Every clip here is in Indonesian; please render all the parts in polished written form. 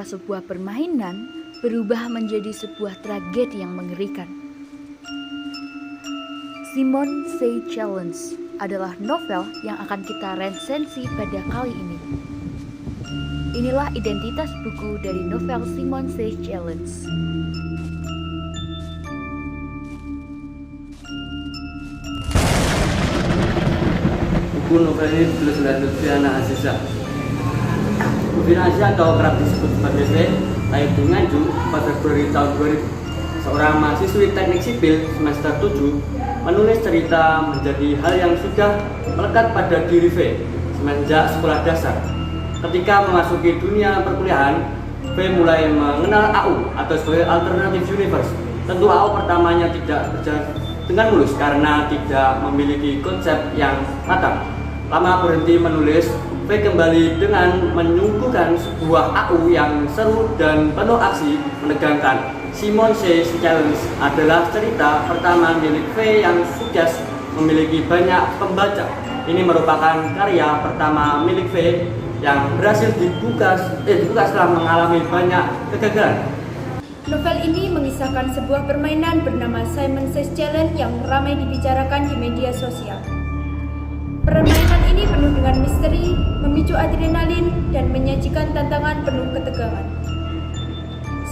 sebuah permainan berubah menjadi sebuah tragedi yang mengerikan. Simon Says Challenge adalah novel yang akan kita resensi pada kali ini. Inilah identitas buku dari novel Simon Says Challenge. Buku novel ini ditulis oleh Lutfiana Aziza. Lutfiana Aziza atau kerap disebut sebagai V, lahir di Nganjuk 4 Februari tahun 2000. Seorang mahasiswi teknik sipil semester 7 menulis cerita menjadi hal yang sudah melekat pada diri V semenjak sekolah dasar. Ketika memasuki dunia perkuliahan, V mulai mengenal AU atau sebagai Alternative Universe. Tentu AU pertamanya tidak berjalan dengan mulus karena tidak memiliki konsep yang matang. Lama berhenti menulis, V kembali dengan menyuguhkan sebuah AU yang seru dan penuh aksi menegangkan. Simon Says Challenge adalah cerita pertama milik V yang sukses memiliki banyak pembaca. Ini merupakan karya pertama milik V yang berhasil dibuka setelah mengalami banyak kegagalan. Novel ini mengisahkan sebuah permainan bernama Simon Says Challenge yang ramai dibicarakan di media sosial. Permainan ini penuh dengan misteri, memicu adrenalin, dan menyajikan tantangan penuh ketegangan.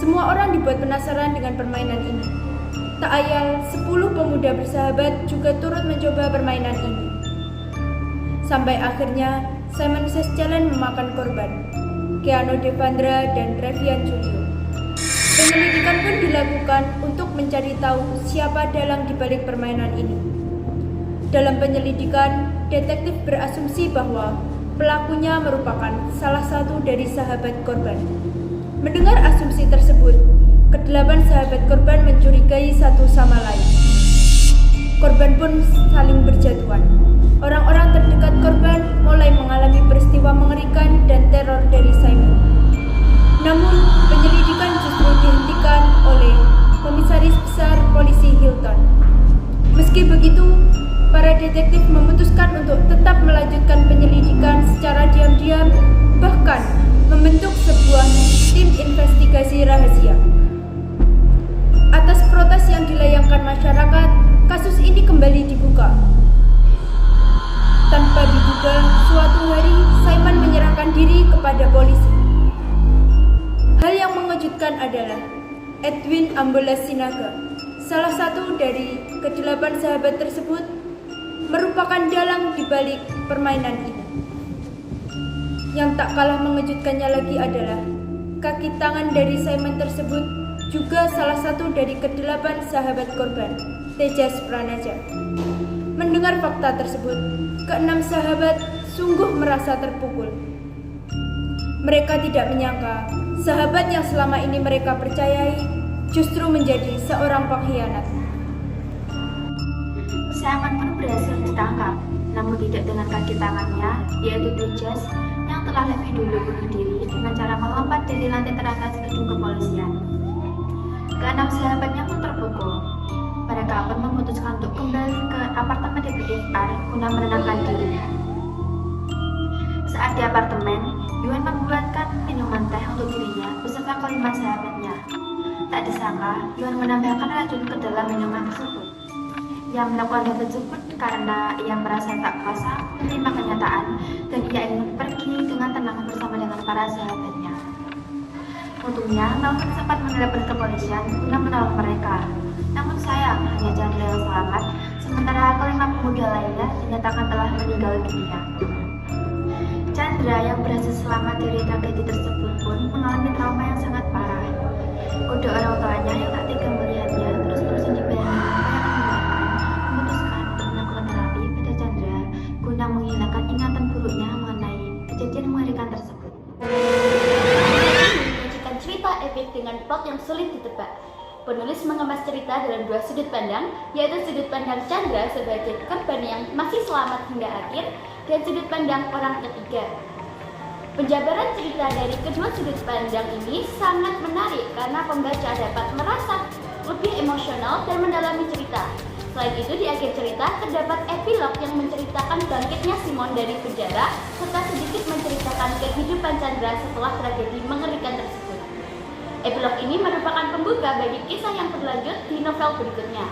Semua orang dibuat penasaran dengan permainan ini. Tak ayal, 10 pemuda bersahabat juga turut mencoba permainan ini. Sampai akhirnya, Simon Says Challenge memakan korban, Keanu Devandra dan Revian Julio. Penyelidikan pun dilakukan untuk mencari tahu siapa dalang dibalik permainan ini. Dalam penyelidikan, detektif berasumsi bahwa pelakunya merupakan salah satu dari sahabat korban. Mendengar asumsi tersebut, kedelapan sahabat korban mencurigai satu sama lain. Korban pun saling berjatuhan. Orang-orang terdekat korban mulai mengalami peristiwa mengerikan dan teror dari Simon. Namun, penyelidikan justru dihentikan oleh Komisaris Besar Polisi Hilton. Meski begitu, para detektif memutuskan untuk tetap melanjutkan penyelidikan secara diam-diam, bahkan membentuk sebuah tim investigasi rahasia. Atas protes yang dilayangkan masyarakat, kasus ini kembali dibuka. Tanpa diduga, suatu hari Simon menyerahkan diri kepada polisi. Hal yang mengejutkan adalah Edwin Ambolas Sinaga, salah satu dari kedelapan sahabat tersebut, merupakan dalang di balik permainan ini. Yang tak kalah mengejutkannya lagi adalah kaki tangan dari Simon tersebut juga salah satu dari kedelapan sahabat korban, Tejas Pranaja. Mendengar fakta tersebut, keenam sahabat sungguh merasa terpukul. Mereka tidak menyangka sahabat yang selama ini mereka percayai justru menjadi seorang pengkhianat. Simon pun berhasil ditangkap, namun tidak dengan kaki tangannya, yaitu Tejas yang telah lebih dulu bunuh diri dengan cara melompat dari lantai teratas gedung kepolisian. Keenam sahabatnya pun terpukul. Mereka pun memutuskan untuk kembali ke apartemen DPR guna menenangkan diri. Saat di apartemen, Yuan membuatkan minuman teh untuk dirinya beserta kelima sahabatnya. Tak disangka, Yuan menambahkan racun ke dalam minuman tersebut. Ia melakukan hal tersebut karena ia merasa tak kuasa menerima kenyataan dan ia ingin pergi dengan tenang bersama dengan para sahabatnya. Untungnya, Melvin sempat menelepon kepolisian guna menolong mereka. Namun sayang, hanya Chandra yang selamat, sementara kelima pemuda lainnya dinyatakan telah meninggal dunia. Chandra yang berhasil selamat dari tragedi tersebut pun mengalami trauma yang sangat parah. Kedua orang tuanya yang tak tega melihatnya terus-terusan dibayangi memutuskan untuk melakukan terapi pada Chandra guna menghilangkan ingatan buruknya mengenai kejadian mengerikan tersebut. Menyajikan cerita epik dengan plot yang sulit ditebak. Penulis mengemas cerita dalam dua sudut pandang, yaitu sudut pandang Chandra sebagai korban yang masih selamat hingga akhir, dan sudut pandang orang ketiga. Penjabaran cerita dari kedua sudut pandang ini sangat menarik karena pembaca dapat merasa lebih emosional dan mendalami cerita. Selain itu, di akhir cerita terdapat epilog yang menceritakan bangkitnya Simon dari penjara serta sedikit menceritakan kehidupan Chandra setelah tragedi mengerikan tersebut. Epilog ini merupakan pembuka bagi kisah yang berlanjut di novel berikutnya.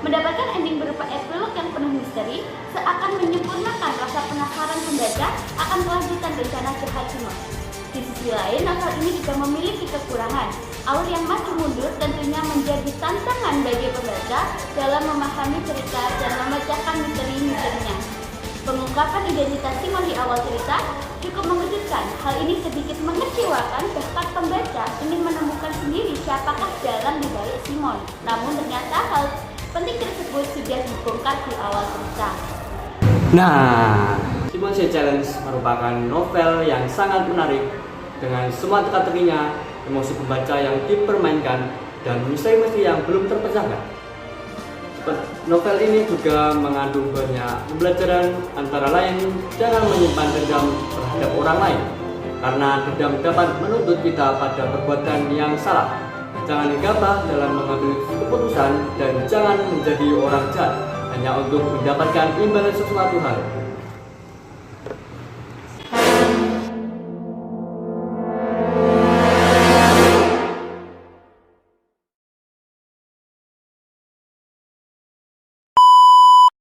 Mendapatkan ending berupa epilog yang penuh misteri seakan menyempurnakan rasa penasaran pembaca akan kelanjutan rencana jahat Simon. Di sisi lain, novel ini juga memiliki kekurangan. Alur yang maju mundur tentunya menjadi tantangan bagi pembaca dalam memahami cerita dan memecahkan misteri-misterinya. Pengungkapan identitas Simon di awal cerita cukup mengejutkan. Hal ini sedikit mengecewakan, bahkan pembaca ingin menemukan sendiri siapakah dalang di balik Simon. Namun ternyata hal penting tersebut sudah dibongkar di awal cerita. Nah, Simon Says Challenge merupakan novel yang sangat menarik dengan semua teka-tekinya, emosi pembaca yang dipermainkan, dan misteri-misteri yang belum terpecahkan. Novel ini juga mengandung banyak pembelajaran, antara lain jangan menyimpan dendam terhadap orang lain, karena dendam dapat menuntut kita pada perbuatan yang salah. Jangan gegabah dalam mengambil keputusan dan jangan menjadi orang jahat hanya untuk mendapatkan imbalan sesuatu hal.